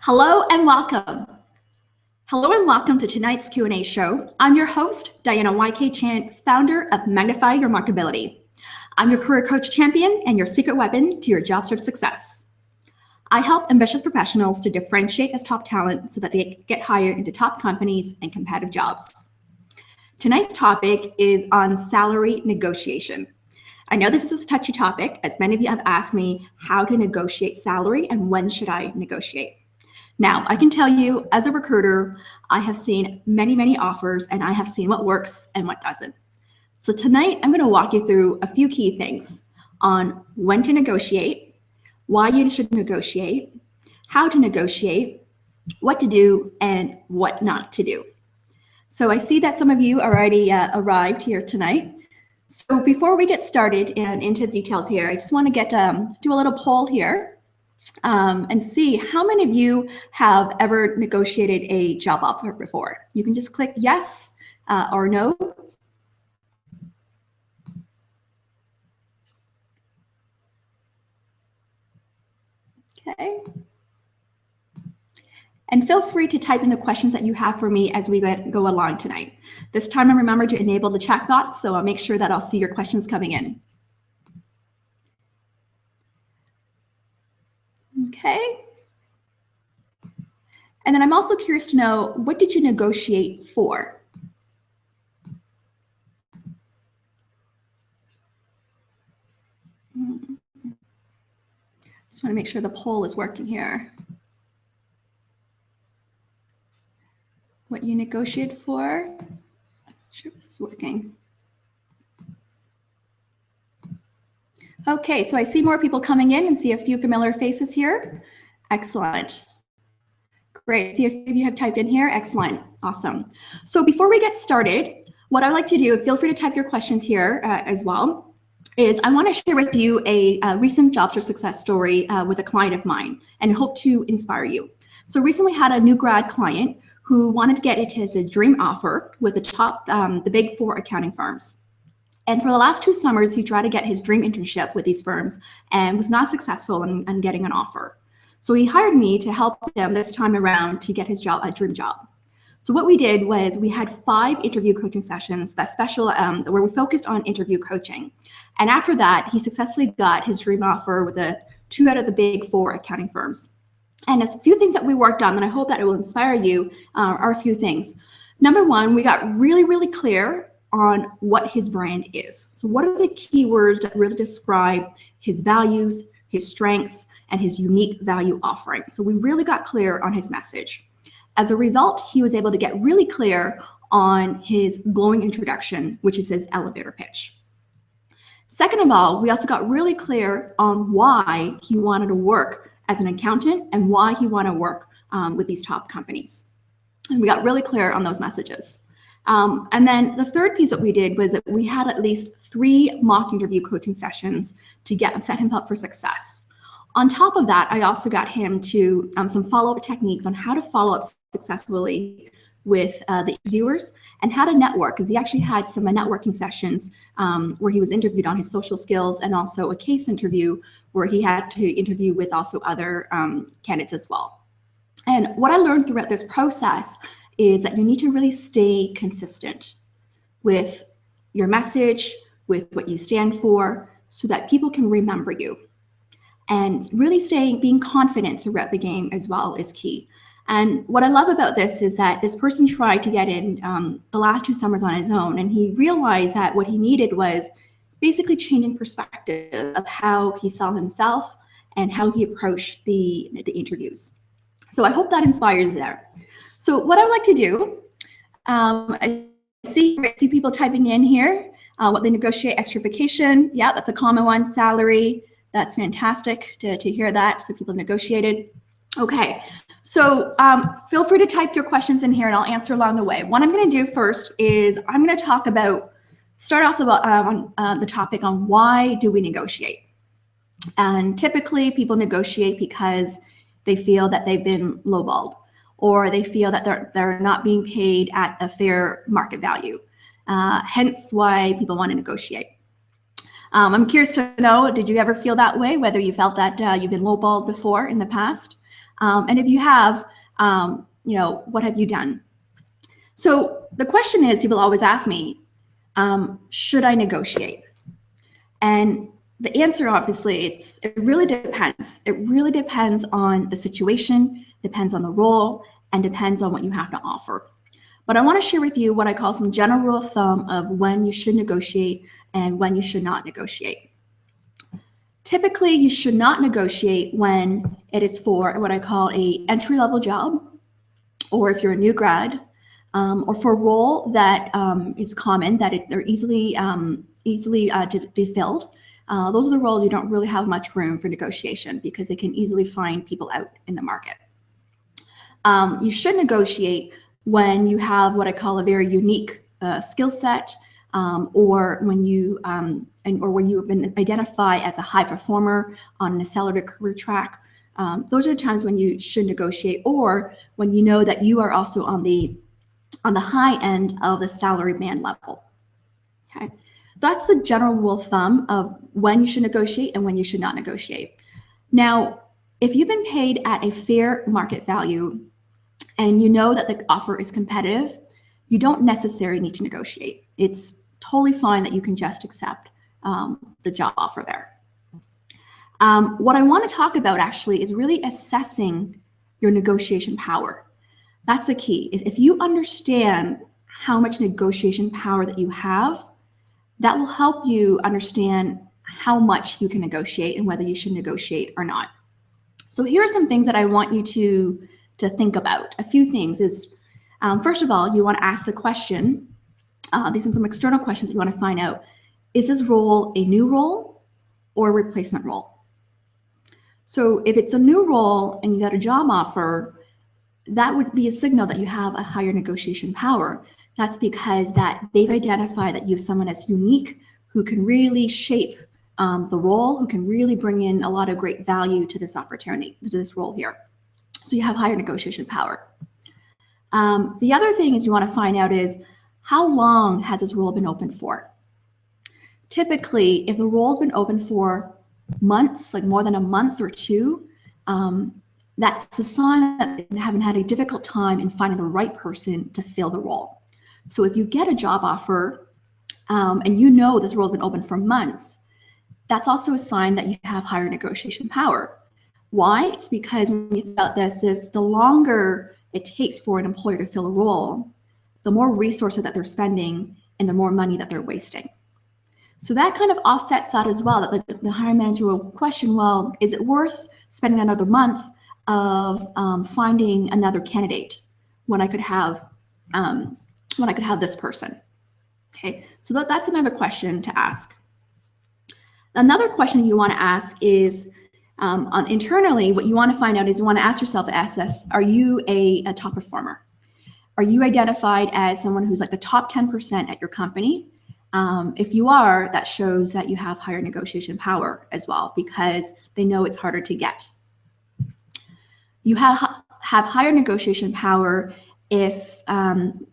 Hello and welcome. Hello and welcome to tonight's Q&A show. I'm your host, Diana YK Chan, founder of Magnify Your Markability. I'm your career coach champion and your secret weapon to your job search success. I help ambitious professionals to differentiate as top talent so that they get hired into top companies and competitive jobs. Tonight's topic is on salary negotiation. I know this is a touchy topic, as many of you have asked me how to negotiate salary and when should I negotiate. Now, I can tell you as a recruiter, I have seen many offers and I have seen what works and what doesn't. So tonight, I'm going to walk you through a few key things on when to negotiate, why you should negotiate, how to negotiate, what to do, and what not to do. So I see that some of you already arrived here tonight. So before we get started and into the details here, I just want to do a little poll here. And see how many of you have ever negotiated a job offer before. You can just click yes or no. Okay. And feel free to type in the questions that you have for me as we go along tonight. This time, I remember to enable the chat box, so I'll make sure that I'll see your questions coming in. Okay. And then I'm also curious to know, what did you negotiate for? Just want to make sure the poll is working here. What you negotiated for? I'm not sure if this is working. Okay, so I see more people coming in and see a few familiar faces here. Excellent. Great, see a few of you have typed in here. Excellent, awesome. So before we get started, what I'd like to do, feel free to type your questions here as well, is I want to share with you a recent job search success story with a client of mine and hope to inspire you. So recently had a new grad client who wanted to get it as a dream offer with the big 4 accounting firms. And for the last 2 summers, he tried to get his dream internship with these firms and was not successful in getting an offer. So he hired me to help him this time around to get his dream job. So what we did was we had 5 interview coaching sessions, where we focused on interview coaching. And after that, he successfully got his dream offer with 2 out of the big 4 accounting firms. And a few things that we worked on that I hope that it will inspire you are a few things. Number 1, we got really clear on what his brand is. So what are the keywords that really describe his values, his strengths, and his unique value offering? So we really got clear on his message. As a result, he was able to get really clear on his glowing introduction, which is his elevator pitch. Second of all, we also got really clear on why he wanted to work as an accountant and why he wanted to work with these top companies. And we got really clear on those messages. And then the third piece that we did was that we had at least 3 mock interview coaching sessions to set him up for success. On top of that, I also got him to some follow-up techniques on how to follow up successfully with the interviewers and how to network, because he actually had some networking sessions where he was interviewed on his social skills and also a case interview where he had to interview with also other candidates as well. And what I learned throughout this process is that you need to really stay consistent with your message, with what you stand for, so that people can remember you. And really being confident throughout the game as well is key. And what I love about this is that this person tried to get in the last 2 summers on his own, and he realized that what he needed was basically changing perspective of how he saw himself and how he approached the interviews. So I hope that inspires you there. So what I would like to do, I see people typing in here, what they negotiate: extra vacation. Yeah, that's a common one. Salary. That's fantastic to hear that. So people have negotiated. Okay, so feel free to type your questions in here and I'll answer along the way. What I'm going to do first is I'm going to start off on the topic on why do we negotiate. And typically people negotiate because they feel that they've been lowballed, or they feel that they're not being paid at a fair market value. Hence why people want to negotiate. I'm curious to know, did you ever feel that way, whether you felt that you've been lowballed before in the past? And if you have, what have you done? So the question is, people always ask me, should I negotiate? And the answer, obviously, it really depends. It really depends on the situation, depends on the role, and depends on what you have to offer. But I want to share with you what I call some general rule of thumb of when you should negotiate and when you should not negotiate. Typically, you should not negotiate when it is for what I call a entry-level job, or if you're a new grad, or for a role that is common, that they're easily to be filled. Those are the roles you don't really have much room for negotiation because they can easily find people out in the market. You should negotiate when you have what I call a very unique skill set, or when you or when you have been identified as a high performer on an accelerated career track. Those are the times when you should negotiate, or when you know that you are also on the high end of the salary band level. Okay, that's the general rule of thumb of when you should negotiate and when you should not negotiate. Now, if you've been paid at a fair market value and you know that the offer is competitive, you don't necessarily need to negotiate. It's totally fine that you can just accept the job offer there. What I want to talk about actually is really assessing your negotiation power. That's the key, is if you understand how much negotiation power that you have, that will help you understand how much you can negotiate and whether you should negotiate or not. So here are some things that I want you to think about. A few things is, first of all, you want to ask the question, these are some external questions that you want to find out. Is this role a new role or a replacement role? So if it's a new role and you got a job offer, that would be a signal that you have a higher negotiation power. That's because that they've identified that you have someone that's unique, who can really shape the role, who can really bring in a lot of great value to this opportunity, to this role here. So you have higher negotiation power. The other thing is you want to find out is, how long has this role been open for? Typically, if the role's been open for months, like more than a month or two, that's a sign that they haven't had a difficult time in finding the right person to fill the role. So if you get a job offer and you know this role's been open for months, that's also a sign that you have higher negotiation power. Why? It's because when you think about this, if the longer it takes for an employer to fill a role, the more resources that they're spending and the more money that they're wasting. So that kind of offsets that as well, that the hiring manager will question, well, is it worth spending another month of finding another candidate when I could have this person? Okay, so that's another question to ask. Another question you want to ask is, internally, what you want to find out is you want to ask yourself, are you a top performer? Are you identified as someone who's like the top 10% at your company? If you are, that shows that you have higher negotiation power as well, because they know it's harder to get. You have higher negotiation power if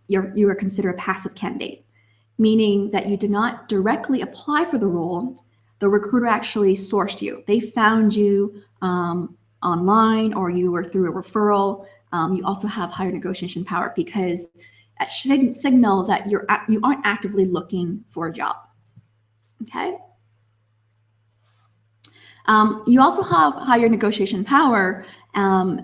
you are considered a passive candidate, meaning that you did not directly apply for the role. The recruiter actually sourced you. They found you online, or you were through a referral. You also have higher negotiation power because it should signal that you aren't actively looking for a job. Okay. You also have higher negotiation power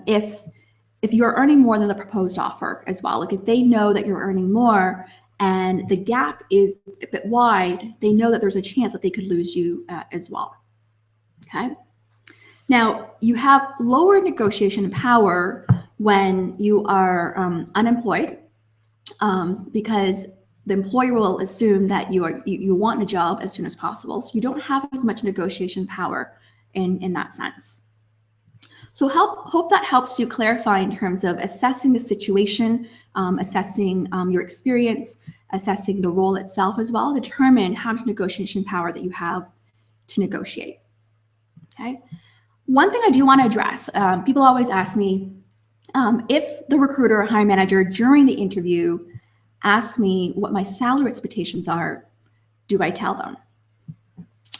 if you're earning more than the proposed offer as well. Like if they know that you're earning more and the gap is a bit wide, they know that there's a chance that they could lose you as well. Okay. Now, you have lower negotiation power when you are unemployed, because the employer will assume that you want a job as soon as possible. So you don't have as much negotiation power in that sense. So hope that helps you clarify in terms of assessing the situation, assessing your experience, assessing the role itself as well, determine how much negotiation power that you have to negotiate. Okay. One thing I do want to address, people always ask me, if the recruiter or hiring manager during the interview asks me what my salary expectations are, do I tell them?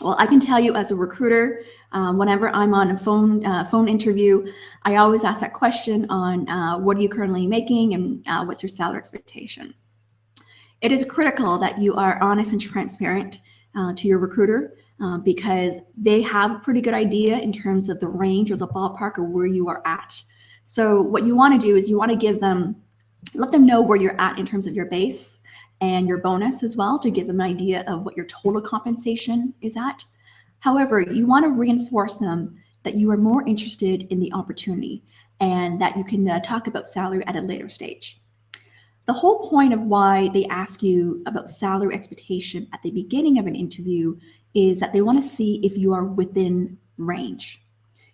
Well, I can tell you as a recruiter, whenever I'm on a phone interview, I always ask that question on what are you currently making and what's your salary expectation. It is critical that you are honest and transparent to your recruiter because they have a pretty good idea in terms of the range or the ballpark of where you are at. So what you want to do is you want to let them know where you're at in terms of your base and your bonus as well, to give them an idea of what your total compensation is at. However, you want to reinforce them that you are more interested in the opportunity and that you can talk about salary at a later stage. The whole point of why they ask you about salary expectation at the beginning of an interview is that they want to see if you are within range.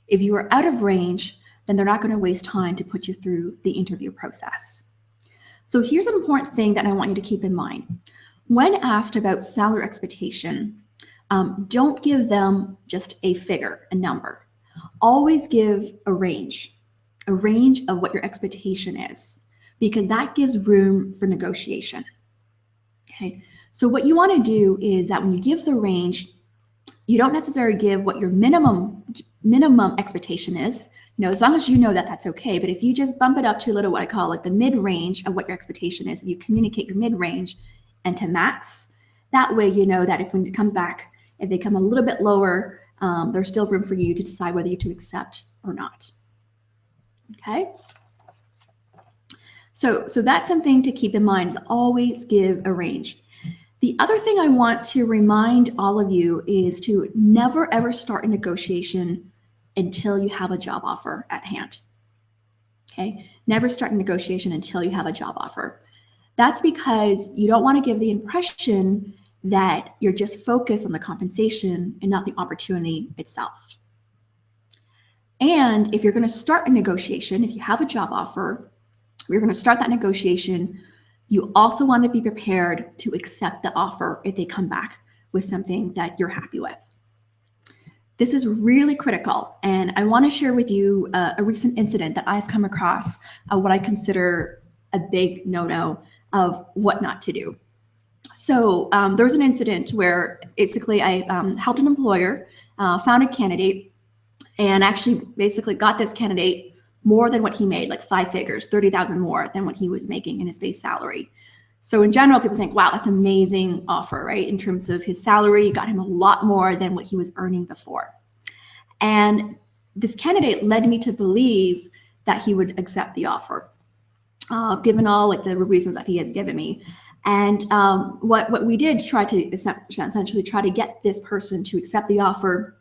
If you are out of range, then they're not going to waste time to put you through the interview process. So here's an important thing that I want you to keep in mind. When asked about salary expectation, don't give them just a figure, a number. Always give a range of what your expectation is, because that gives room for negotiation. Okay, so what you want to do is that when you give the range, you don't necessarily give what your minimum expectation is. As long as you know that, that's okay. But if you just bump it up to a little, what I call like the mid-range of what your expectation is, if you communicate your mid-range and to max, that way you know that if when it comes back, if they come a little bit lower, there's still room for you to decide whether you to accept or not. Okay. So that's something to keep in mind. Always give a range. The other thing I want to remind all of you is to never ever start a negotiation until you have a job offer at hand. Okay, never start a negotiation until you have a job offer. That's because you don't want to give the impression that you're just focused on the compensation and not the opportunity itself. And if you're going to start a negotiation, if you have a job offer, you're going to start that negotiation, you also want to be prepared to accept the offer if they come back with something that you're happy with. This is really critical, and I want to share with you a recent incident that I've come across, what I consider a big no-no of what not to do. So there was an incident where basically I helped an employer, found a candidate, and actually basically got this candidate more than what he made, like 5 figures, 30,000 more than what he was making in his base salary. So in general, people think, wow, that's an amazing offer, right? In terms of his salary, you got him a lot more than what he was earning before. And this candidate led me to believe that he would accept the offer, given all like the reasons that he has given me. And what we did try to essentially try to get this person to accept the offer.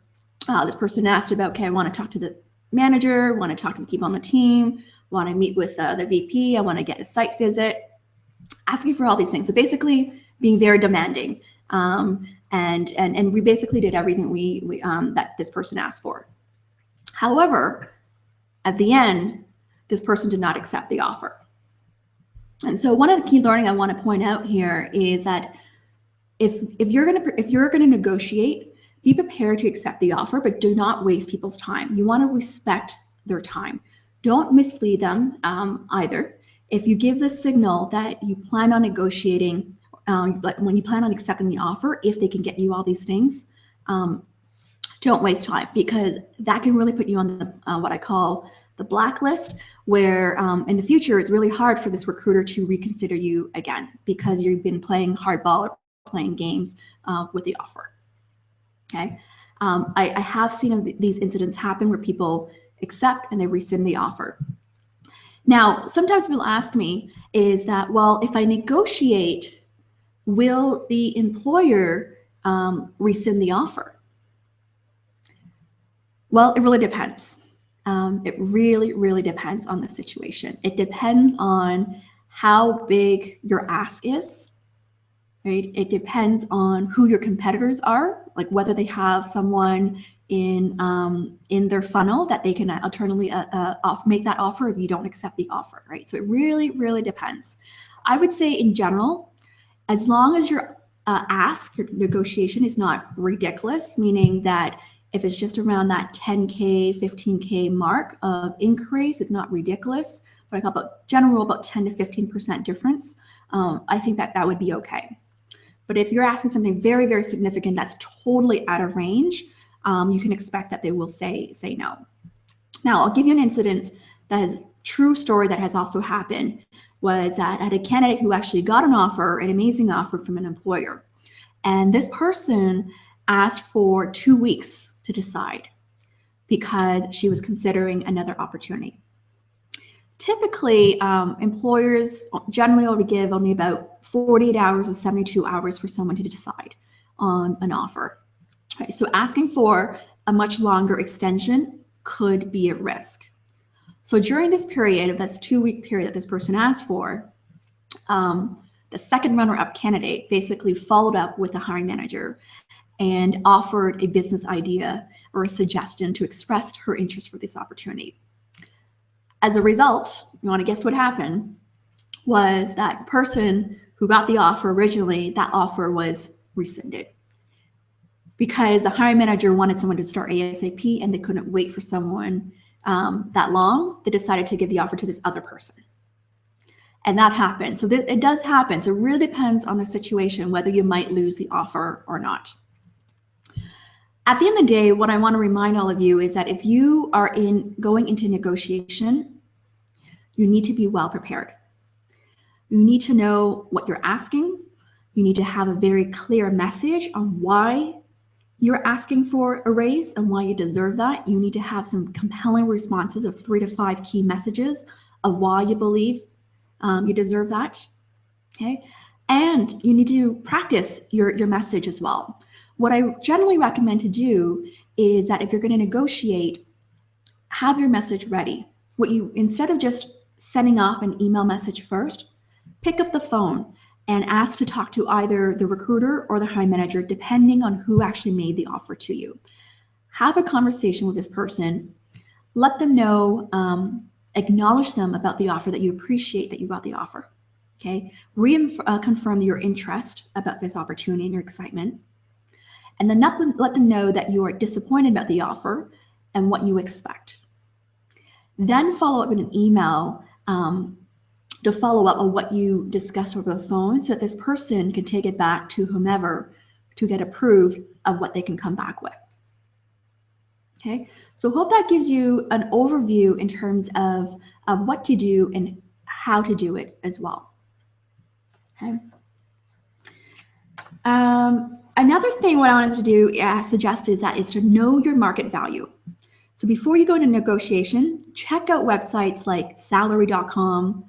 This person asked about, okay, I want to talk to the manager, want to talk to the people on the team, want to meet with the VP, I want to get a site visit, asking for all these things. So basically being very demanding. And we basically did everything we that this person asked for. However, at the end, this person did not accept the offer. And so one of the key learning I want to point out here is that if you're gonna negotiate, be prepared to accept the offer, but do not waste people's time. You want to respect their time. Don't mislead them either. If you give the signal that you plan on negotiating, like when you plan on accepting the offer, if they can get you all these things, don't waste time, because that can really put you on the what I call the blacklist, where in the future it's really hard for this recruiter to reconsider you again because you've been playing hardball or playing games with the offer. Okay, I have seen these incidents happen where people accept and they rescind the offer. Now, sometimes people ask me is that, well, if I negotiate, will the employer rescind the offer? Well, it really depends. It really, really depends on the situation. It depends on how big your ask is. Right? It depends on who your competitors are, like whether they have someone in their funnel that they can alternatively make that offer if you don't accept the offer, right? So it really, really depends. I would say in general, as long as your ask, your negotiation is not ridiculous, meaning that if it's just around that 10K, 15K mark of increase, it's not ridiculous. What I call about 10 to 15% difference. I think that would be okay. But if you're asking something very, very significant that's totally out of range, you can expect that they will say no. Now, I'll give you an incident that is a true story that has also happened. Was that I had a candidate who actually got an offer, an amazing offer from an employer. And this person asked for 2 weeks to decide because she was considering another opportunity. Typically, employers generally will give only about 48 hours or 72 hours for someone to decide on an offer. Okay, so asking for a much longer extension could be a risk. So during this period, of this 2-week period that this person asked for, the second runner-up candidate basically followed up with the hiring manager and offered a business idea or a suggestion to express her interest for this opportunity. As a result, you want to guess what happened? Was that person who got the offer originally, that offer was rescinded because the hiring manager wanted someone to start ASAP and they couldn't wait for someone that long. They decided to give the offer to this other person. And that happened. So it does happen. So it really depends on the situation, whether you might lose the offer or not. At the end of the day, what I want to remind all of you is that if you are going into negotiation, you need to be well prepared. You need to know what you're asking. You need to have a very clear message on why you're asking for a raise and why you deserve that. You need to have some compelling responses of 3 to 5 key messages of why you believe you deserve that. Okay, and you need to practice your message as well. What I generally recommend to do is that if you're going to negotiate, have your message ready. Instead of just sending off an email message first, pick up the phone and ask to talk to either the recruiter or the hiring manager, depending on who actually made the offer to you. Have a conversation with this person. Let them know, acknowledge them about the offer, that you appreciate that you got the offer. Okay, confirm your interest about this opportunity and your excitement. And then let them know that you are disappointed about the offer and what you expect. Then follow up with an email to follow up on what you discussed over the phone so that this person can take it back to whomever to get approved of what they can come back with. Okay, so hope that gives you an overview in terms of what to do and how to do it as well. Okay. Another thing what I wanted to do, suggest is to know your market value. So before you go into negotiation, check out websites like salary.com,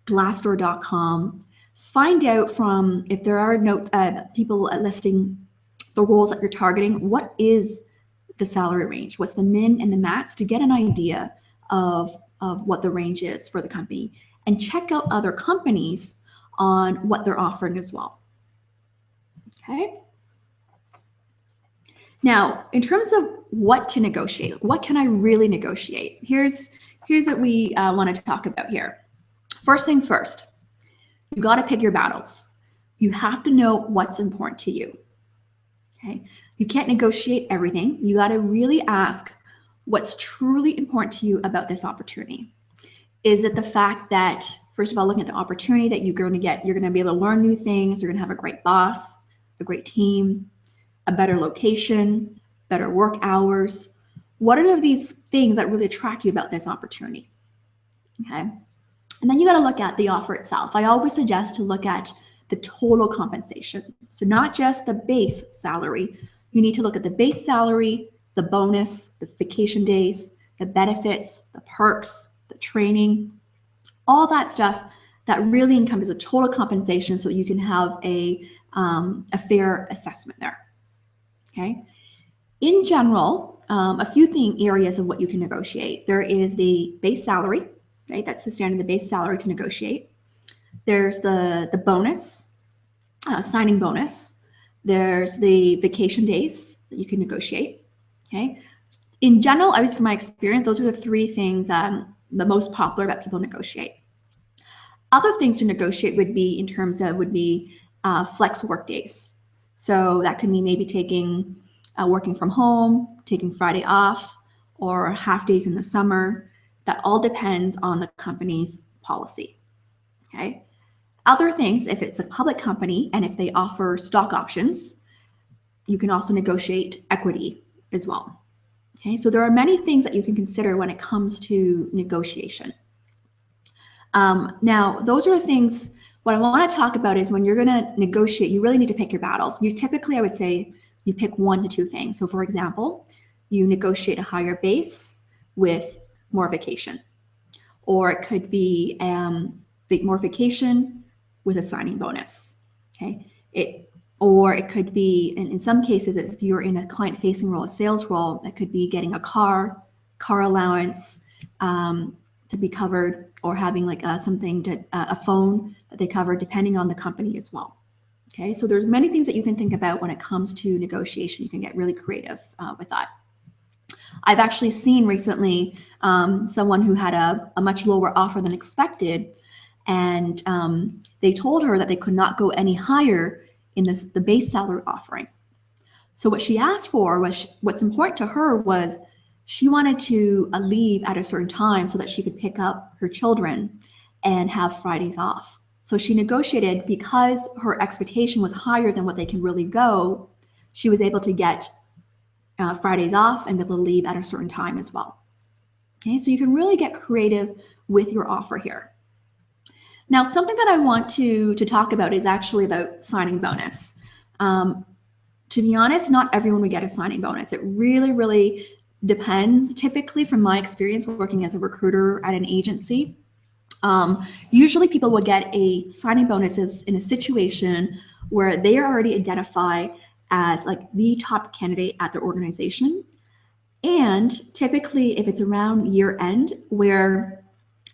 glassdoor.com. Find out from, if there are notes, people listing the roles that you're targeting, what is the salary range? What's the min and the max, to get an idea of what the range is for the company. And check out other companies on what they're offering as well. Okay. Now, in terms of what to negotiate, what can I really negotiate? Here's what we want to talk about here. First things first, you got to pick your battles. You have to know what's important to you. Okay, you can't negotiate everything. You got to really ask what's truly important to you about this opportunity. Is it the fact that, first of all, looking at the opportunity that you're going to get, you're going to be able to learn new things, you're going to have a great boss, a great team, a better location, better work hours. What are these things that really attract you about this opportunity? Okay. And then you got to look at the offer itself. I always suggest to look at the total compensation. So not just the base salary. You need to look at the base salary, the bonus, the vacation days, the benefits, the perks, the training, all that stuff that really encompasses the total compensation so you can have a fair assessment there. Okay. In general, a few areas of what you can negotiate. There is the base salary, right? That's the standard, the base salary to negotiate. There's the bonus, signing bonus. There's the vacation days that you can negotiate. Okay. In general, at least from my experience, those are the 3 things the most popular that people negotiate. Other things to negotiate would be flex work days. So that could mean maybe taking working from home, taking Friday off, or half days in the summer. That all depends on the company's policy. Okay. Other things, if it's a public company and if they offer stock options, you can also negotiate equity as well. Okay, so there are many things that you can consider when it comes to negotiation. Now, those are things, what I want to talk about is when you're going to negotiate, you really need to pick your battles. You typically, I would say, you pick 1 to 2 things. So for example, you negotiate a higher base with more vacation, or it could be more vacation with a signing bonus. Okay, or it could be, in some cases, if you're in a client-facing role, a sales role, it could be getting a car allowance to be covered, or having like a phone that they cover, depending on the company as well. Okay, so there's many things that you can think about when it comes to negotiation. You can get really creative with that. I've actually seen recently someone who had a much lower offer than expected, and they told her that they could not go any higher in the base salary offering. So what she asked for was, what's important to her was she wanted to leave at a certain time so that she could pick up her children and have Fridays off. So she negotiated, because her expectation was higher than what they can really go, she was able to get Fridays off and be able to leave at a certain time as well. Okay, so you can really get creative with your offer here. Now, something that I want to talk about is actually about signing bonus. To be honest, not everyone would get a signing bonus. It really, really depends. Typically, from my experience working as a recruiter at an agency, usually people will get a signing bonus in a situation where they are already identified as like the top candidate at their organization. And typically, if it's around year end, where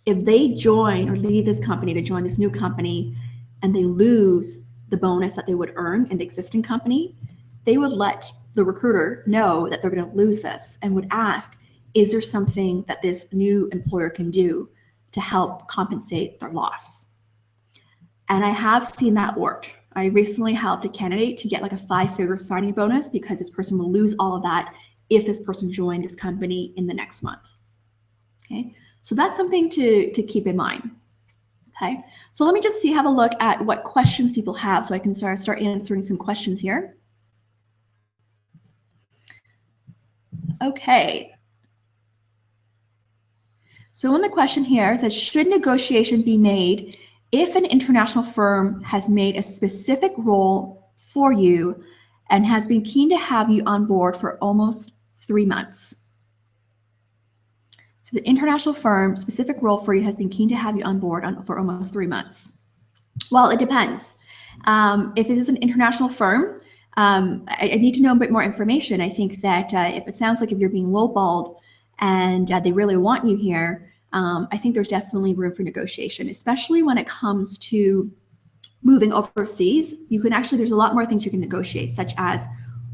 if they join or leave this company to join this new company and they lose the bonus that they would earn in the existing company, they would let the recruiter know that they're going to lose this and would ask, is there something that this new employer can do to help compensate their loss? And I have seen that work. I recently helped a candidate to get like a 5-figure signing bonus because this person will lose all of that if this person joined this company in the next month. Okay, so that's something to keep in mind. Okay, so let me just have a look at what questions people have so I can start answering some questions here. Okay. So in the question here, it says, should negotiation be made if an international firm has made a specific role for you and has been keen to have you on board for almost 3 months? So the international firm, specific role for you, has been keen to have you on board for almost 3 months. Well, it depends. If it is an international firm, I need to know a bit more information. I think that if it sounds like if you're being lowballed and they really want you here, I think there's definitely room for negotiation, especially when it comes to moving overseas. You can actually, there's a lot more things you can negotiate, such as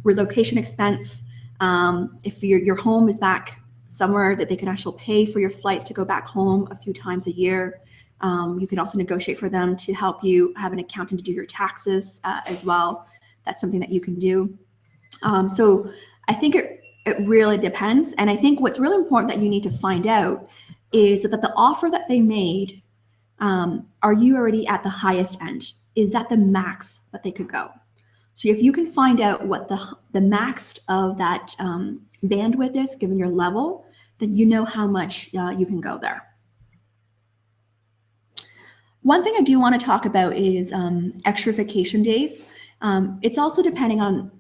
relocation expense. If your home is back somewhere, that they can actually pay for your flights to go back home a few times a year. You can also negotiate for them to help you have an accountant to do your taxes as well. That's something that you can do. So I think it really depends. And I think what's really important that you need to find out is that the offer that they made, are you already at the highest end? Is that the max that they could go? So if you can find out what the max of that bandwidth is, given your level, then you know how much you can go there. One thing I do want to talk about is extra vacation days. It's also depending on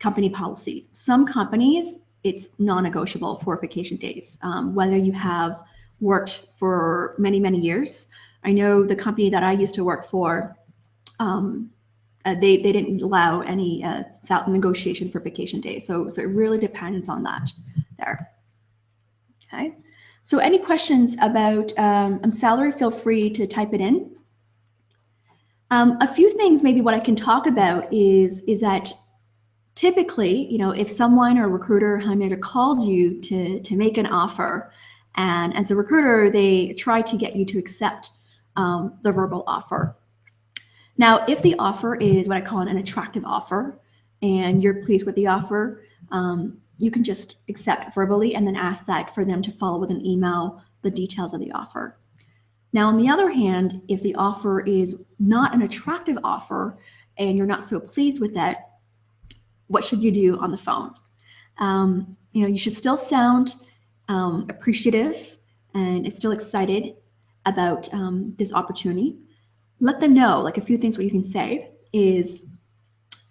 company policy. Some companies, it's non-negotiable for vacation days, whether you have worked for many, many years. I know the company that I used to work for, they didn't allow any negotiation for vacation days. So it really depends on that there. Okay. So any questions about salary, feel free to type it in. A few things maybe what I can talk about is that typically, if someone or a recruiter or hiring manager calls you to make an offer, and as a recruiter, they try to get you to accept the verbal offer. Now, if the offer is what I call an attractive offer and you're pleased with the offer, you can just accept verbally and then ask that for them to follow with an email the details of the offer. Now, on the other hand, if the offer is not an attractive offer and you're not so pleased with it, what should you do on the phone? You should still sound appreciative and still excited about this opportunity. Let them know, like a few things what you can say is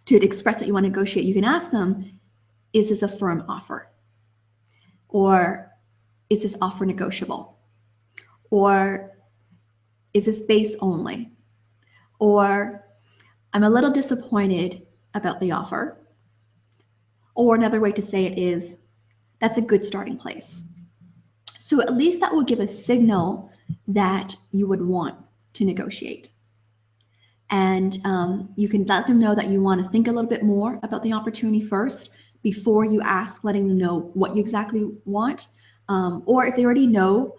to express that you want to negotiate. You can ask them, is this a firm offer? Or is this offer negotiable? Or is this base only? Or I'm a little disappointed about the offer. Or another way to say it is, that's a good starting place. So at least that will give a signal that you would want to negotiate. And you can let them know that you want to think a little bit more about the opportunity first before you ask, letting them know what you exactly want. Or if they already know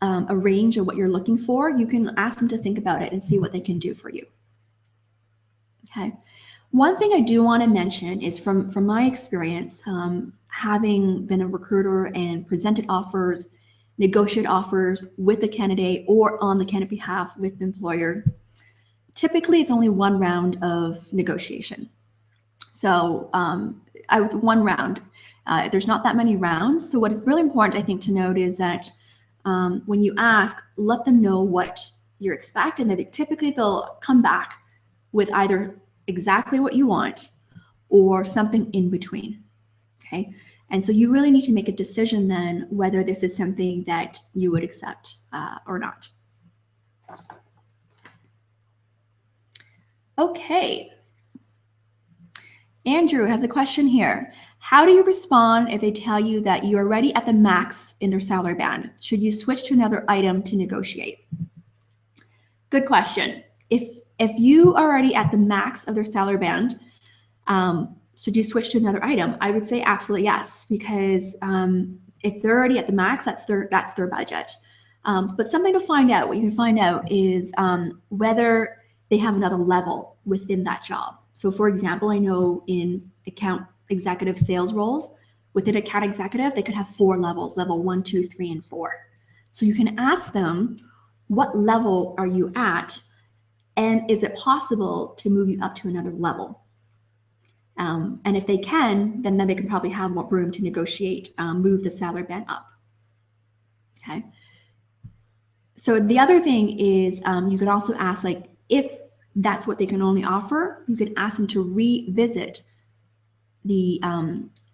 a range of what you're looking for, you can ask them to think about it and see what they can do for you. Okay. One thing I do want to mention is from my experience, having been a recruiter and presented offers, negotiate offers with the candidate or on the candidate behalf with the employer, typically it's only one round of negotiation. So one round, there's not that many rounds. So what is really important, I think, to note is that when you ask, let them know what you expect, and that typically they'll come back with either exactly what you want or something in between. Okay. And so you really need to make a decision then whether this is something that you would accept or not. Okay. Andrew has a question here. How do you respond if they tell you that you are already at the max in their salary band? Should you switch to another item to negotiate? Good question. If you are already at the max of their salary band, should you switch to another item? I would say absolutely yes, because if they're already at the max, that's their budget. But something to find out, what you can find out is whether they have another level within that job. So for example, I know in account executive sales roles, within account executive, they could have 4 levels, level 1, 2, 3, and 4. So you can ask them, what level are you at? And is it possible to move you up to another level? And if they can, then they can probably have more room to negotiate, move the salary band up. Okay. So the other thing is you could also ask, like, if that's what they can only offer, you can ask them to revisit the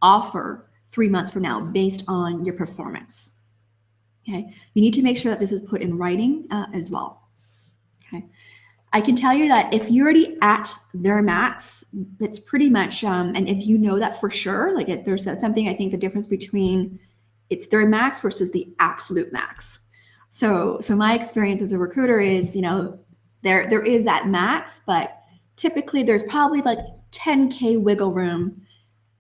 offer 3 months from now based on your performance. Okay. You need to make sure that this is put in writing as well. Okay. I can tell you that if you're already at their max, that's pretty much, and if you know that for sure, like there's something, I think the difference between it's their max versus the absolute max. So my experience as a recruiter is, there is that max, but typically there's probably like 10K wiggle room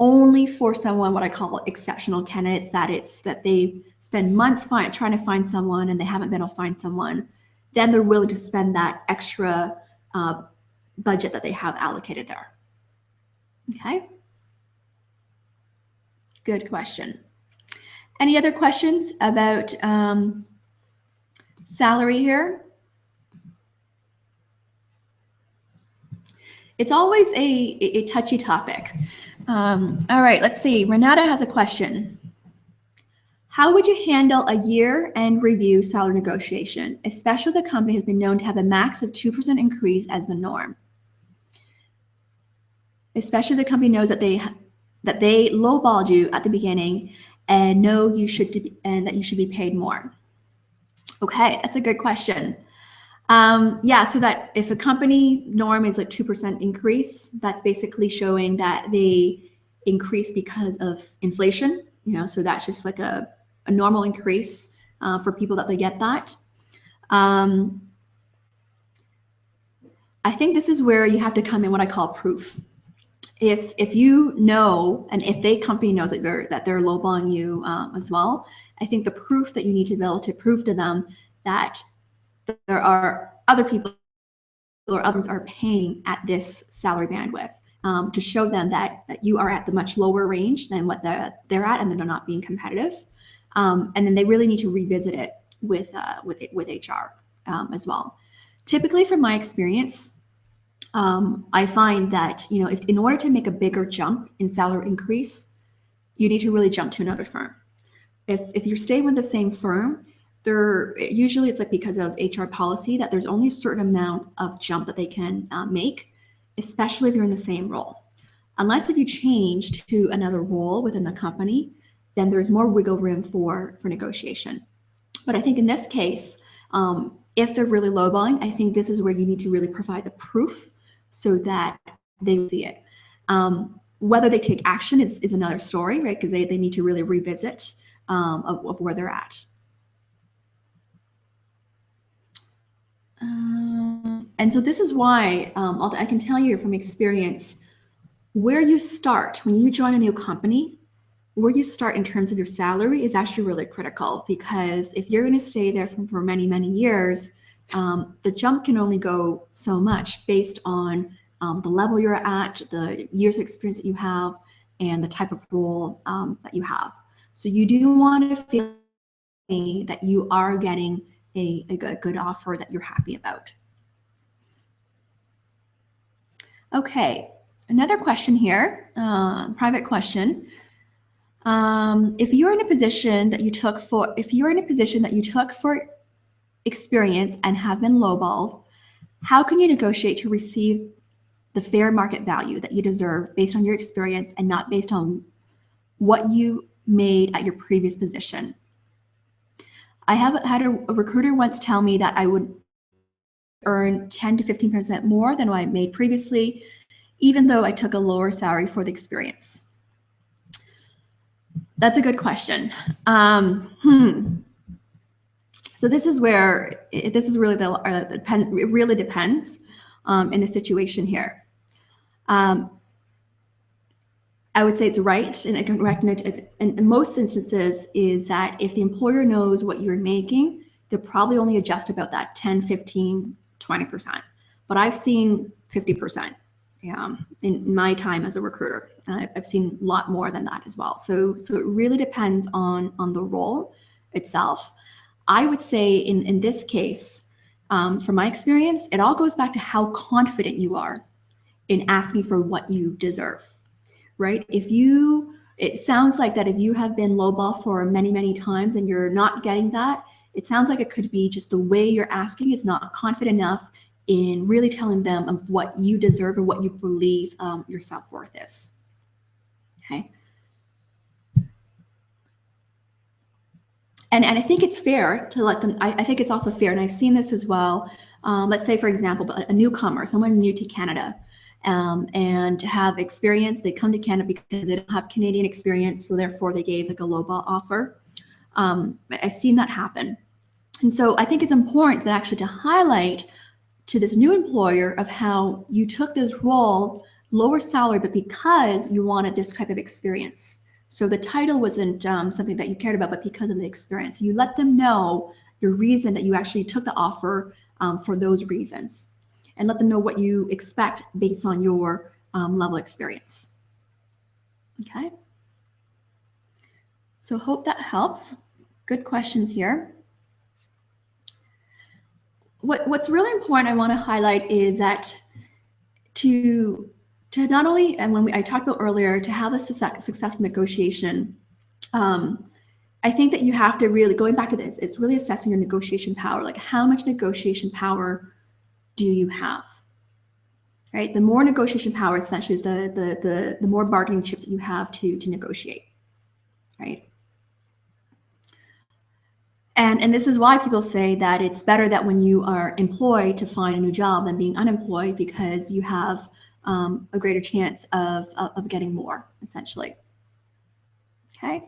only for someone, what I call exceptional candidates, that they spend months trying to find someone and they haven't been able to find someone. Then they're willing to spend that extra budget that they have allocated there. Okay. Good question. Any other questions about salary here? It's always a touchy topic. All right, let's see. Renata has a question. How would you handle a year-end review salary negotiation, especially if the company has been known to have a max of 2% increase as the norm? Especially if the company knows that they lowballed you at the beginning and know that you should be paid more. Okay, that's a good question. Yeah, so that if a company norm is like 2% increase, that's basically showing that they increase because of inflation. So that's just like a normal increase for people that they get that. I think this is where you have to come in what I call proof. If you know, and if the company knows that they're lowballing you as well, I think the proof that you need to be able to prove to them that there are other people or others are paying at this salary bandwidth, to show them that you are at the much lower range than what they're at, and that they're not being competitive. And then they really need to revisit it with HR. as well. Typically, from my experience, I find that, if in order to make a bigger jump in salary increase, you need to really jump to another firm. If you're staying with the same firm, usually it's like because of HR policy that there's only a certain amount of jump that they can make, especially if you're in the same role. Unless if you change to another role within the company, then there's more wiggle room for negotiation. But I think in this case, if they're really lowballing, I think this is where you need to really provide the proof so that they see it. Whether they take action is another story, right? Because they need to really revisit of where they're at. And so this is why I can tell you from experience, where you start when you join a new company, where you start in terms of your salary is actually really critical, because if you're going to stay there for many, many years, the jump can only go so much based on the level you're at, the years of experience that you have, and the type of role that you have. So you do want to feel that you are getting a good offer that you're happy about. Okay, another question here, private question. If you're in a position that you took for experience and have been lowballed, how can you negotiate to receive the fair market value that you deserve based on your experience and not based on what you made at your previous position? I have had a recruiter once tell me that I would earn 10 to 15% more than what I made previously, even though I took a lower salary for the experience. That's a good question. So this is where it really depends in the situation here. I would say it's right and correct in most instances is that if the employer knows what you're making, they'll probably only adjust about that 10, 15, 20%. But I've seen 50% in my time as a recruiter. I've seen a lot more than that as well. So it really depends on the role itself. I would say in this case, from my experience, it all goes back to how confident you are in asking for what you deserve, right? It sounds like that if you have been lowball for many, many times and you're not getting that, it sounds like it could be just the way you're asking is not confident enough in really telling them of what you deserve or what you believe your self-worth is, okay? And I think it's fair to let them, I think it's also fair, and I've seen this as well. Let's say, for example, a newcomer, someone new to Canada, and to have experience, they come to Canada because they don't have Canadian experience, so therefore they gave like a lowball offer. I've seen that happen. And so I think it's important that actually to highlight to this new employer of how you took this role, lower salary, but because you wanted this type of experience. So the title wasn't something that you cared about, but because of the experience. You let them know your reason that you actually took the offer for those reasons, and let them know what you expect based on your level of experience. Okay. So hope that helps. Good questions here. What's really important I want to highlight is that to not only, and when I talked about earlier, to have a successful negotiation, I think that you have to really, going back to this, it's really assessing your negotiation power. Like, how much negotiation power do you have? Right? The more negotiation power essentially is the more bargaining chips that you have to negotiate. Right? And this is why people say that it's better that when you are employed to find a new job than being unemployed, because you have a greater chance of getting more, essentially. Okay,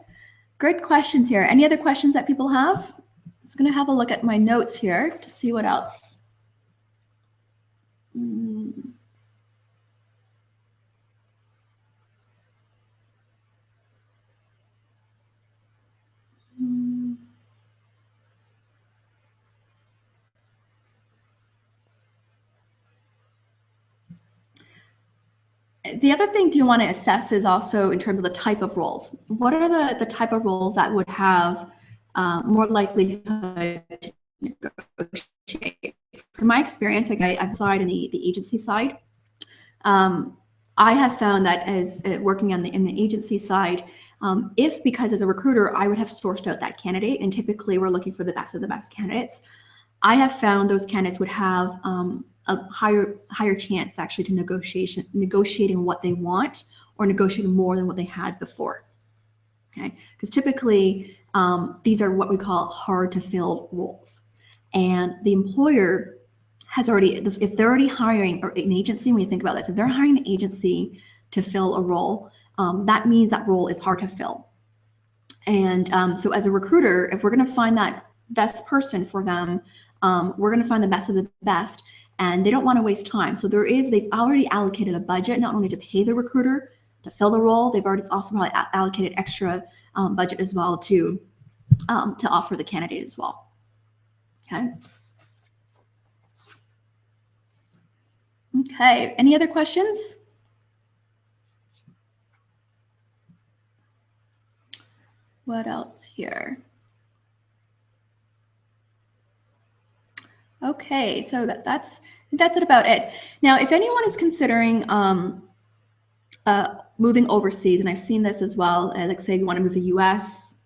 great questions here. Any other questions that people have? I'm just going to have a look at my notes here to see what else. The other thing you want to assess is also in terms of the type of roles. What are the type of roles that would have more likelihood to negotiate? from my experience, like I've tried in the agency side, I have found that as working on in the agency side, if because as a recruiter I would have sourced out that candidate, and typically we're looking for the best of the best candidates, I have found those candidates would have a higher chance actually to negotiating what they want, or negotiating more than what they had before. Okay, because typically these are what we call hard to fill roles, and the employer has already, if they're already hiring or an agency, when you think about this, if they're hiring an agency to fill a role, that means that role is hard to fill. And so as a recruiter, if we're going to find that best person for them, we're going to find the best of the best, and they don't want to waste time. So they've already allocated a budget, not only to pay the recruiter to fill the role, they've already also probably allocated extra budget as well to offer the candidate as well. Okay. Okay, any other questions? What else here? Okay, so that's about it. Now, if anyone is considering moving overseas, and I've seen this as well, like say you want to move to the US,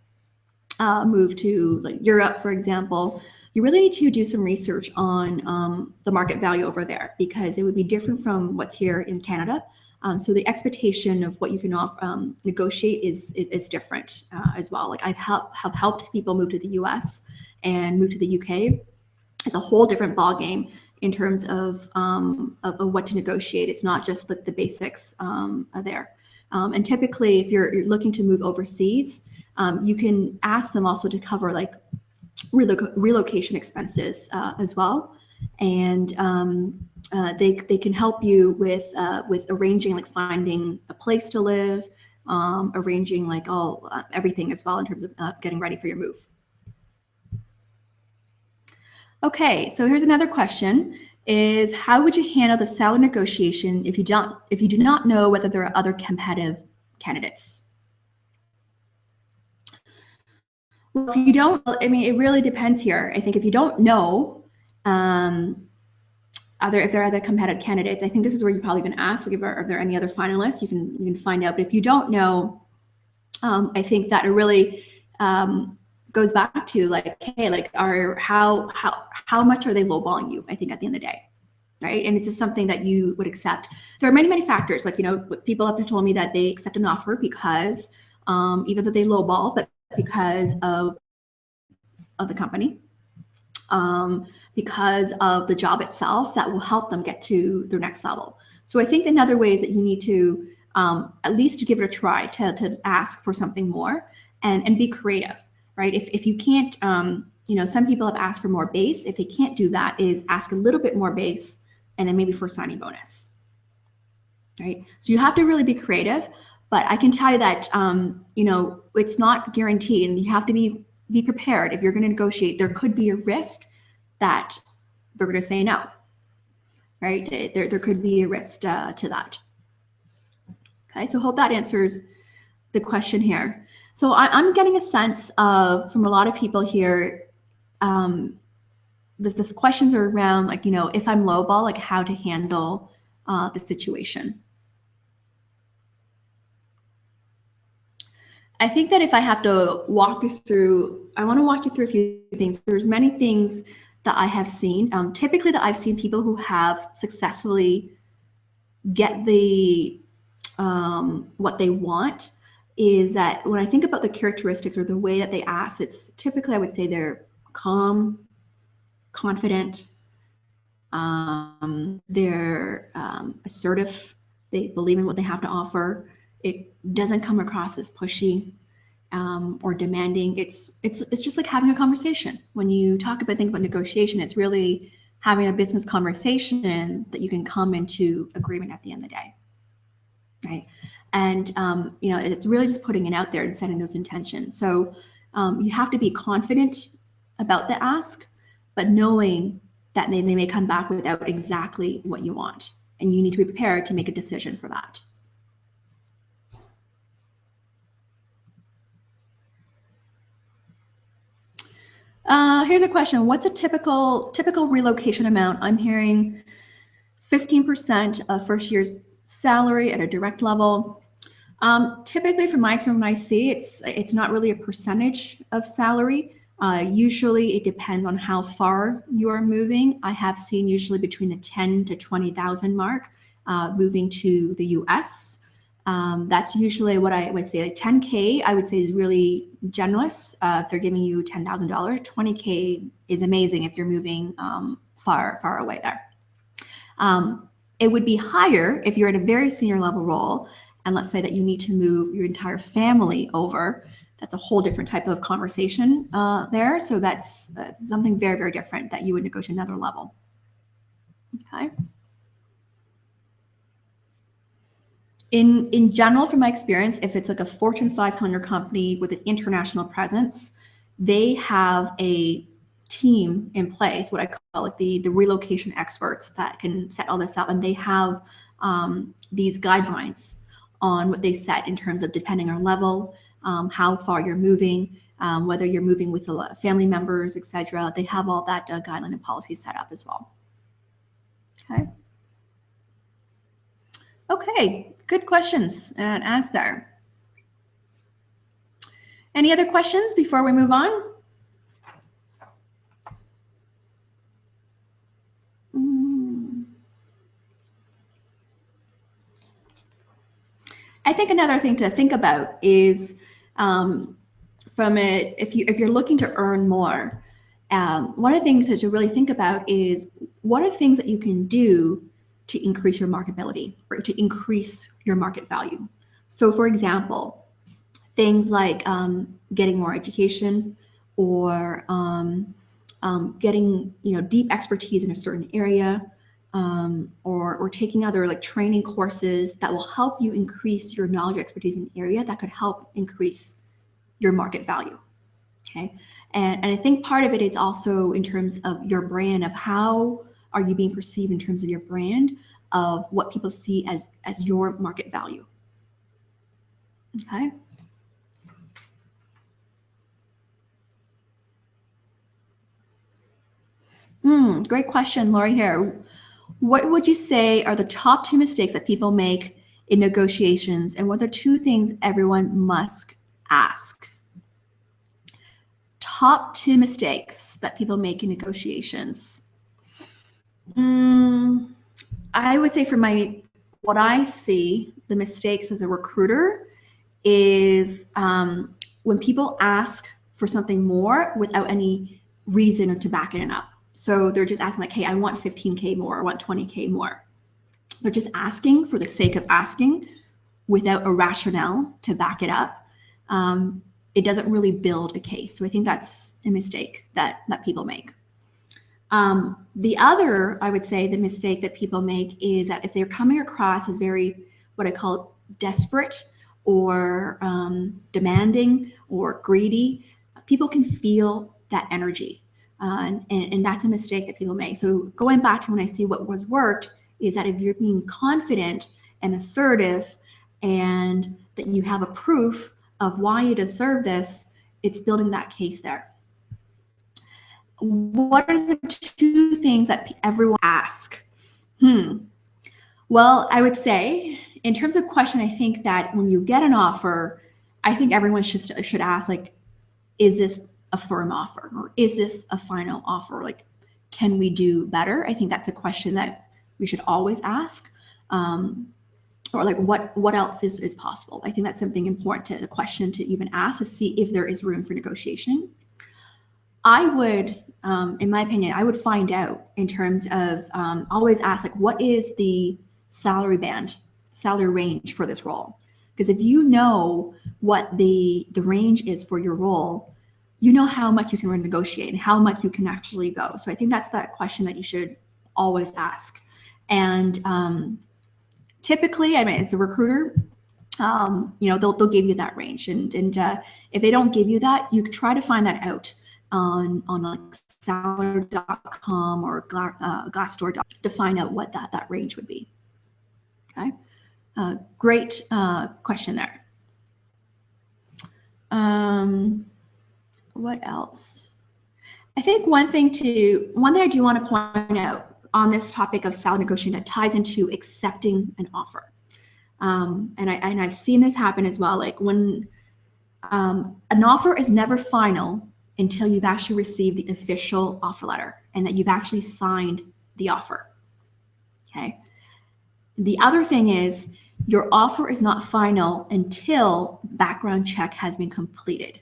move to like Europe, for example, you really need to do some research on the market value over there, because it would be different from what's here in Canada. So the expectation of what you can negotiate is different as well. Like have helped people move to the US and move to the UK. It's a whole different ballgame in terms of what to negotiate. It's not just the basics there. And typically, if you're looking to move overseas, you can ask them also to cover like relocation expenses as well, and they can help you with arranging, like finding a place to live, arranging like everything as well in terms of getting ready for your move. Okay, so here's another question: is how would you handle the salary negotiation if you do not know whether there are other competitive candidates? Well, if you don't, I mean, it really depends here. I think if you don't know, if there are other competitive candidates, I think this is where you're probably going to ask, like, are there any other finalists? You can find out. But if you don't know, I think that it really goes back to like, hey, like, how much are they lowballing you? I think at the end of the day, right? And it's just something that you would accept. There are many factors. Like, people have told me that they accept an offer because even though they lowball, but because of the company, because of the job itself, that will help them get to their next level. So I think another way is that you need to at least to give it a try, to ask for something more and be creative, right? If you can't, some people have asked for more base. If they can't do that, is ask a little bit more base and then maybe for a signing bonus, right? So you have to really be creative. But I can tell you that, it's not guaranteed, and you have to be prepared. If you're going to negotiate, there could be a risk that they're going to say no, right? There could be a risk to that. Okay, so hope that answers the question here. So I'm getting a sense of, from a lot of people here, the questions are around, like, if I'm lowball, like how to handle the situation. I think that if I have to walk you through, I want to walk you through a few things. There's many things that I have seen. Typically that I've seen people who have successfully get the what they want, is that when I think about the characteristics or the way that they ask, it's typically, I would say, they're calm, confident, they're assertive, they believe in what they have to offer. It doesn't come across as pushy or demanding. It's just like having a conversation. When you think about negotiation, it's really having a business conversation that you can come into agreement at the end of the day, right? And it's really just putting it out there and setting those intentions. So you have to be confident about the ask, but knowing that they may come back without exactly what you want, and you need to be prepared to make a decision for that. Here's a question. What's a typical relocation amount? I'm hearing 15% of first year's salary at a direct level. Typically, from my experience, when I see it's not really a percentage of salary. Usually, it depends on how far you are moving. I have seen usually between the 10 to 20,000 mark moving to the U.S. That's usually what I would say. Like 10K, I would say is really generous. If they're giving you $10,000, 20K is amazing if you're moving far away there. It would be higher if you're at a very senior level role, and let's say that you need to move your entire family over. That's a whole different type of conversation there. So that's something very different that you would negotiate another level. Okay. In general, from my experience, if it's like a Fortune 500 company with an international presence, they have a team in place, what I call like the relocation experts that can set all this up, and they have these guidelines on what they set in terms of depending on level, how far you're moving, whether you're moving with family members, etc. They have all that guideline and policy set up as well. Okay. Okay, good questions asked there. Any other questions before we move on? I think another thing to think about is if you're looking to earn more, one of the things to really think about is what are things that you can do to increase your marketability or to increase your market value. So, for example, things like getting more education or getting deep expertise in a certain area, or taking other like training courses that will help you increase your knowledge or expertise in an area that could help increase your market value. Okay. And I think part of it is also in terms of your brand, of how are you being perceived in terms of your brand, of what people see as your market value. Okay. Great question, Lori here. What would you say are the top 2 mistakes that people make in negotiations, and what are 2 things everyone must ask? Top 2 mistakes that people make in negotiations. I would say what I see, the mistakes as a recruiter is when people ask for something more without any reason to back it up. So they're just asking like, hey, I want 15K more, I want 20K more. They're just asking for the sake of asking without a rationale to back it up. It doesn't really build a case. So I think that's a mistake that people make. The other, I would say, the mistake that people make is that if they're coming across as very, what I call desperate or demanding or greedy, people can feel that energy. And that's a mistake that people make. So going back to when I see what was worked is that if you're being confident and assertive and that you have a proof of why you deserve this, it's building that case there. What are the 2 things that everyone asks? Well, I would say in terms of question, I think that when you get an offer, I think everyone should ask, like, is this a firm offer, or is this a final offer? Like, can we do better? I think that's a question that we should always ask. Or like, what else is possible? I think that's something important, a question to even ask to see if there is room for negotiation. I would, in my opinion, I would find out in terms of always ask, like, what is the salary range for this role? Because if you know what the range is for your role, you know how much you can negotiate and how much you can actually go. So I think that's that question that you should always ask. And typically, I mean, as a recruiter, they'll give you that range. And if they don't give you that, you try to find that out on like salary.com or Glassdoor to find out what that range would be. Okay, great question there. What else? I think one thing I do want to point out on this topic of salary negotiation that ties into accepting an offer. And I've seen this happen as well. Like when an offer is never final until you've actually received the official offer letter and that you've actually signed the offer. Okay. The other thing is your offer is not final until background check has been completed.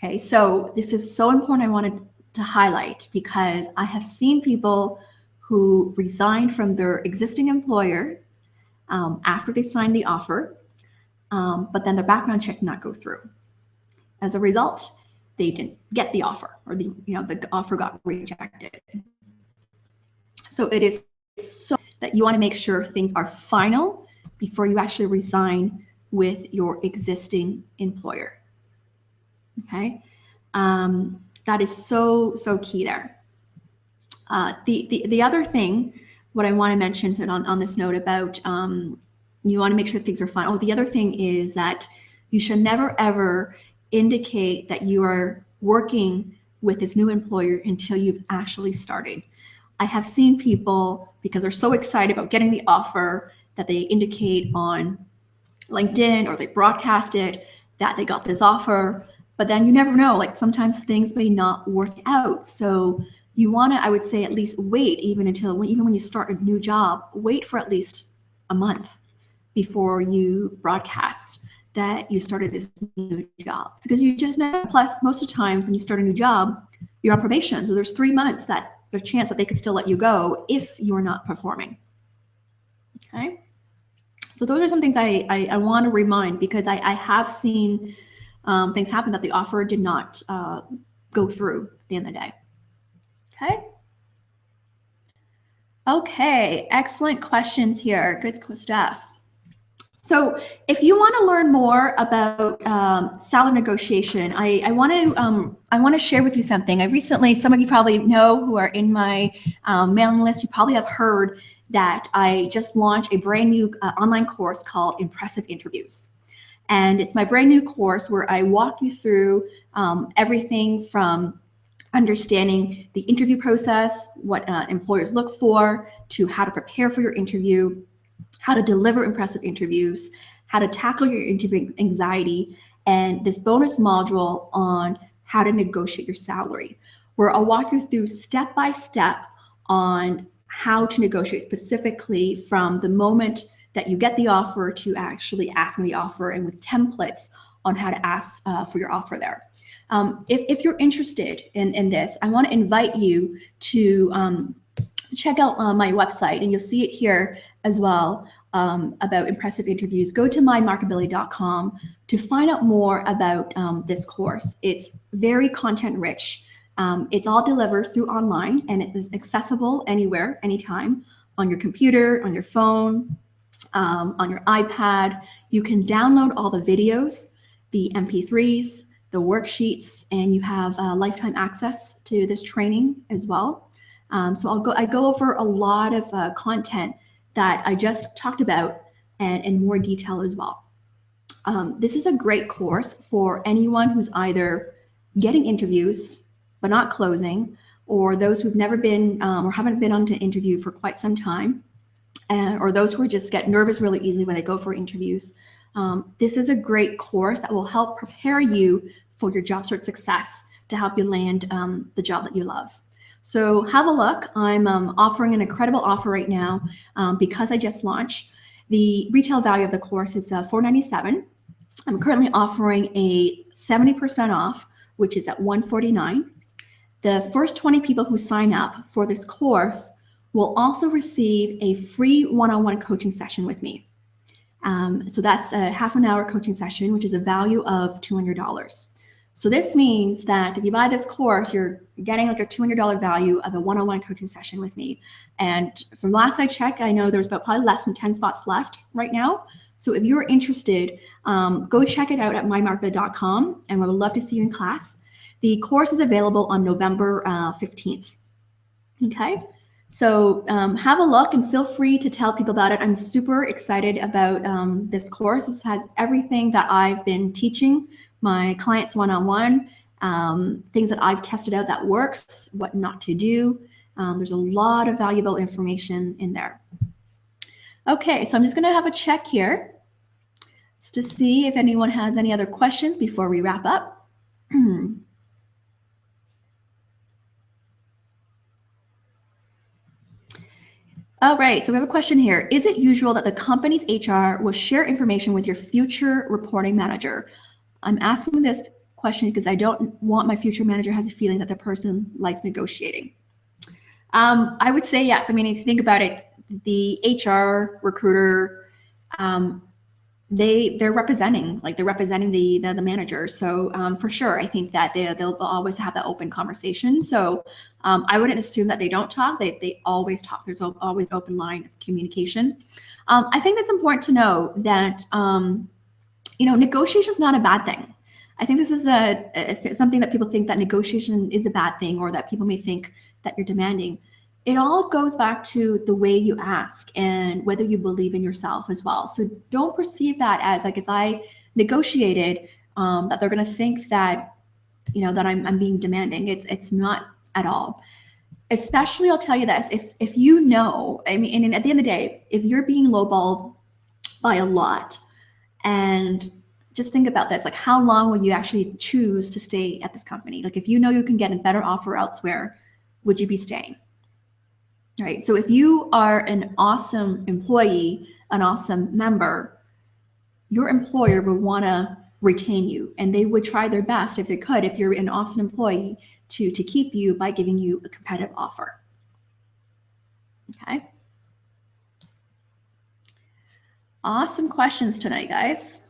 Okay, so this is so important. I wanted to highlight because I have seen people who resigned from their existing employer after they signed the offer, but then their background check did not go through. As a result, they didn't get the offer, or the offer got rejected. So it is so that you want to make sure things are final before you actually resign with your existing employer. Okay, that is so key there. The other thing, what I want to mention on this note about you want to make sure things are final. The other thing is that you should never ever indicate that you are working with this new employer until you've actually started. I have seen people, because they're so excited about getting the offer, that they indicate on LinkedIn or they broadcast it that they got this offer, but then you never know, like sometimes things may not work out. So you want to, I would say, at least wait even when you start a new job, wait for at least a month before you broadcast that you started this new job, because you just know. Plus, most of the times when you start a new job, you're on probation. So there's 3 months that there's a chance that they could still let you go if you're not performing. Okay. So those are some things I want to remind, because I have seen things happen that the offer did not go through at the end of the day. Okay. Okay, excellent questions here. Good stuff. So if you want to learn more about salary negotiation, I want to share with you something. I recently, some of you probably know who are in my mailing list, you probably have heard that I just launched a brand new online course called Impressive Interviews. And it's my brand new course where I walk you through everything from understanding the interview process, what employers look for, to how to prepare for your interview, how to deliver impressive interviews, how to tackle your interview anxiety, and this bonus module on how to negotiate your salary, where I'll walk you through step by step on how to negotiate, specifically from the moment that you get the offer to actually asking the offer, and with templates on how to ask for your offer there. If you're interested in this, I want to invite you to check out my website, and you'll see it here as well, about impressive interviews. Go to mymarketability.com to find out more about this course. It's very content rich. It's all delivered through online, and it is accessible anywhere, anytime, on your computer, on your phone, on your iPad. You can download all the videos, the MP3s, the worksheets, and you have lifetime access to this training as well. So I go over a lot of content that I just talked about, and in more detail as well. This is a great course for anyone who's either getting interviews but not closing, or those who've never been or haven't been on to interview for quite some time, or those who just get nervous really easily when they go for interviews. This is a great course that will help prepare you for your job search success, to help you land the job that you love. So have a look. I'm offering an incredible offer right now because I just launched. The retail value of the course is $497. I'm currently offering a 70% off, which is at $149. The first 20 people who sign up for this course will also receive a free one-on-one coaching session with me. So that's a half-an-hour coaching session, which is a value of $200. So this means that if you buy this course, you're getting like a $200 value of a one-on-one coaching session with me. And from last I checked, I know there's about probably less than 10 spots left right now. So if you're interested, go check it out at mymarketability.com, and we would love to see you in class. The course is available on November 15th. Okay. So have a look and feel free to tell people about it. I'm super excited about this course. This has everything that I've been teaching my clients one-on-one, things that I've tested out that works, what not to do. There's a lot of valuable information in there. Okay, so I'm just going to have a check here just to see if anyone has any other questions before we wrap up. All right, so we have a question here. Is it usual that the company's HR will share information with your future reporting manager? I'm asking this question because I don't want my future manager has a feeling that the person likes negotiating. I would say yes. I mean, if you think about it, the HR recruiter, they're representing the manager. So for sure, I think that they'll always have that open conversation. So I wouldn't assume that they don't talk. They always talk. There's always an open line of communication. I think that's important to know that negotiation is not a bad thing. I think this is something that people think that negotiation is a bad thing, or that people may think that you're demanding. It all goes back to the way you ask and whether you believe in yourself as well. So don't perceive that as like, if I negotiated, that they're going to think that, that I'm being demanding. It's not at all. Especially, I'll tell you this, if you know, I mean, and at the end of the day, if you're being lowballed by a lot, and just think about this, like, how long will you actually choose to stay at this company? Like, if you know you can get a better offer elsewhere, would you be staying? Right. So if you are an awesome employee, an awesome member, your employer would want to retain you, and they would try their best, if they could, if you're an awesome employee, to keep you by giving you a competitive offer. Okay. Awesome questions tonight, guys.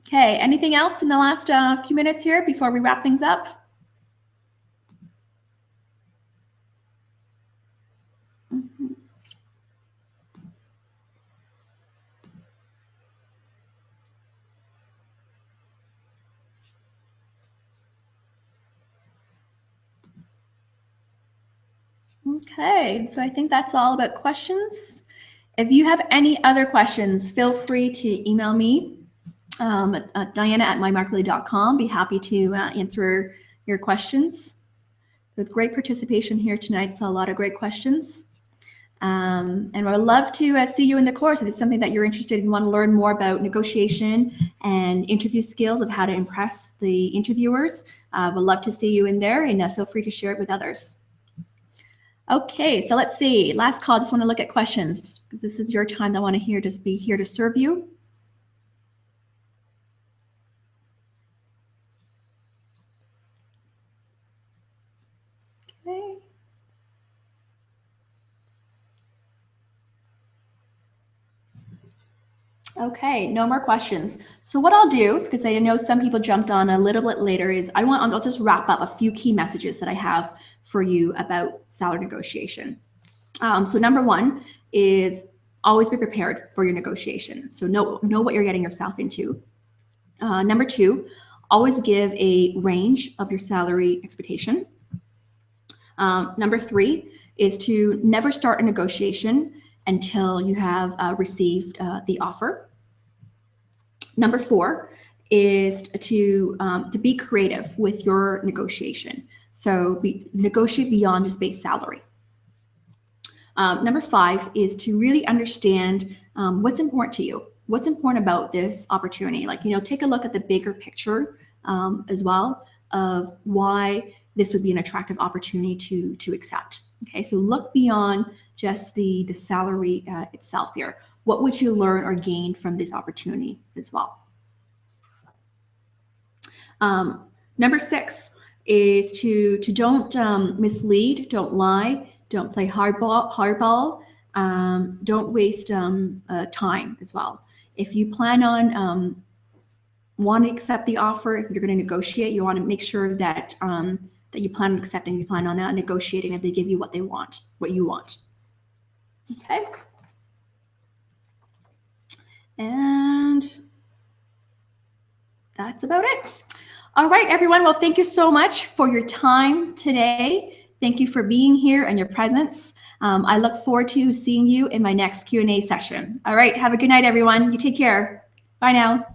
Okay. Anything else in the last few minutes here before we wrap things up? Okay, so I think that's all about questions. If you have any other questions, feel free to email me, Diana@mymarkley.com. Be happy to answer your questions. With great participation here tonight, so a lot of great questions. And I'd love to see you in the course. If it's something that you're interested in, you want to learn more about negotiation and interview skills, of how to impress the interviewers, would love to see you in there, and feel free to share it with others. Okay, so let's see. Last call. Just want to look at questions, because this is your time. I want to just be here to serve you. Okay. Okay, no more questions. So what I'll do, because I know some people jumped on a little bit later, is I'll just wrap up a few key messages that I have for you about salary negotiation. So number one is always be prepared for your negotiation. So know what you're getting yourself into. Number two, always give a range of your salary expectation. Number three is to never start a negotiation until you have received the offer. Number four is to be creative with your negotiation. So negotiate beyond just base salary. Number five is to really understand what's important to you. What's important about this opportunity? Like, take a look at the bigger picture as well, of why this would be an attractive opportunity to accept. Okay, so look beyond just the salary itself here. What would you learn or gain from this opportunity as well? Number six is to don't mislead, don't lie, don't play hardball, don't waste time as well. If you plan on want to accept the offer, if you're going to negotiate, you want to make sure that that you plan on accepting, you plan on negotiating, if they give you what they want, what you want. Okay. And that's about it. All right, everyone. Well, thank you so much for your time today. Thank you for being here and your presence. I look forward to seeing you in my next Q&A session. All right. Have a good night, everyone. You take care. Bye now.